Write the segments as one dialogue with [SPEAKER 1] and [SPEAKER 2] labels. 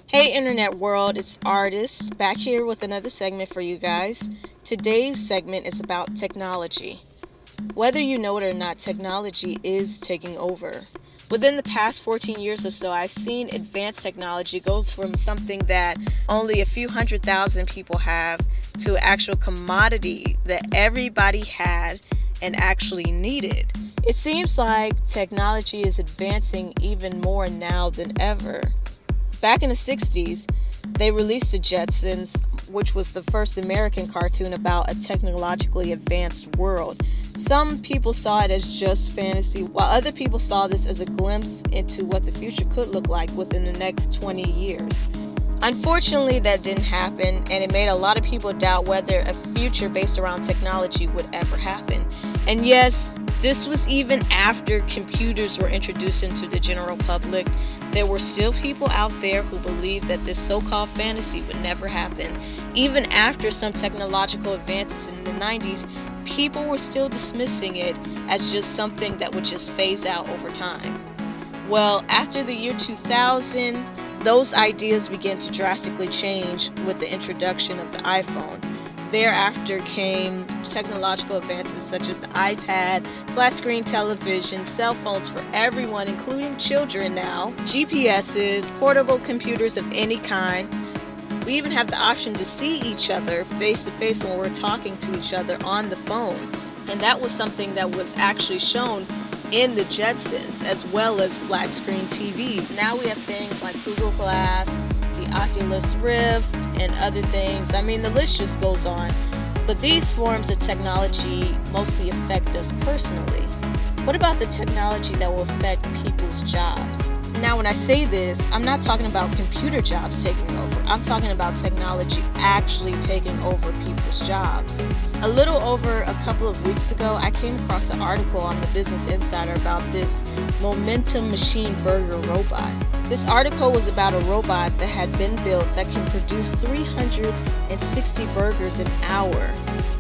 [SPEAKER 1] Hey internet world, it's Artist back here with another segment for you guys. Today's segment is about technology. Whether you know it or not, technology is taking over. Within the past 14 years or so, I've seen advanced technology go from something that only a few 100,000 people have to an actual commodity that everybody had and actually needed. It seems like technology is advancing even more now than ever. Back in the 60s, they released the Jetsons, which was the first American cartoon about a technologically advanced world. Some people saw it as just fantasy, while other people saw this as a glimpse into what the future could look like within the next 20 years. Unfortunately, that didn't happen, and it made a lot of people doubt whether a future based around technology would ever happen. And yes, this was even after computers were introduced into the general public. There were still people out there who believed that this so-called fantasy would never happen. Even after some technological advances in the 90s, people were still dismissing it as just something that would just phase out over time. Well, after the year 2000, those ideas began to drastically change with the introduction of the iPhone. Thereafter came technological advances such as the iPad, flat screen television, cell phones for everyone, including children now, GPSs, portable computers of any kind. We even have the option to see each other face to face when we're talking to each other on the phone. And that was something that was actually shown in the Jetsons, as well as flat screen TVs. Now we have things like Google Glass, the Oculus Rift, and other things. I mean, the list just goes on. But these forms of technology mostly affect us personally. What about the technology that will affect people's jobs? Now, when I say this, I'm not talking about computer jobs taking over. I'm talking about technology actually taking over people's jobs. A little over a couple of weeks ago, I came across an article on the Business Insider about this Momentum Machine Burger robot. This article was about a robot that had been built that can produce 360 burgers an hour.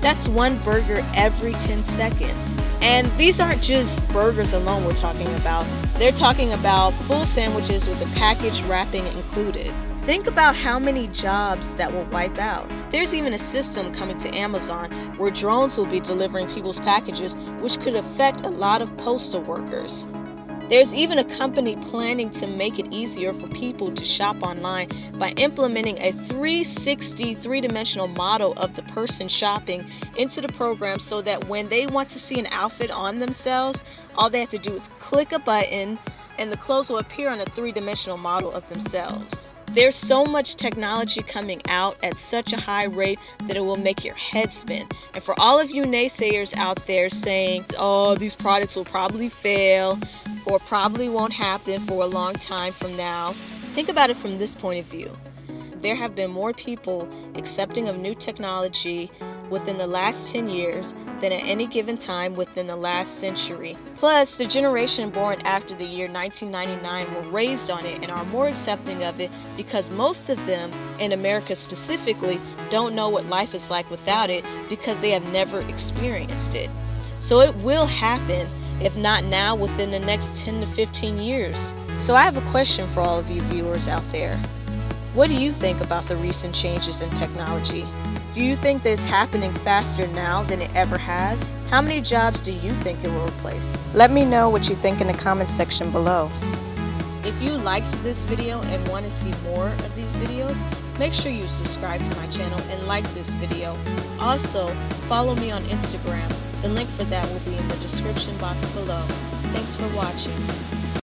[SPEAKER 1] That's one burger every 10 seconds. And these aren't just burgers alone we're talking about. They're talking about full sandwiches with a package wrapping included. Think about how many jobs that will wipe out. There's even a system coming to Amazon where drones will be delivering people's packages, which could affect a lot of postal workers. There's even a company planning to make it easier for people to shop online by implementing a 360 three-dimensional model of the person shopping into the program so that when they want to see an outfit on themselves, all they have to do is click a button and the clothes will appear on a three-dimensional model of themselves. There's so much technology coming out at such a high rate that it will make your head spin. And for all of you naysayers out there saying, oh, these products will probably fail or probably won't happen for a long time from now, think about it from this point of view. There have been more people accepting of new technology within the last 10 years than at any given time within the last century. Plus, the generation born after the year 1999 were raised on it and are more accepting of it because most of them, in America specifically, don't know what life is like without it because they have never experienced it. So it will happen, if not now, within the next 10 to 15 years. So I have a question for all of you viewers out there. What do you think about the recent changes in technology? Do you think that it's happening faster now than it ever has? How many jobs do you think it will replace? Let me know what you think in the comment section below. If you liked this video and want to see more of these videos, make sure you subscribe to my channel and like this video. Also, follow me on Instagram. The link for that will be in the description box below. Thanks for watching.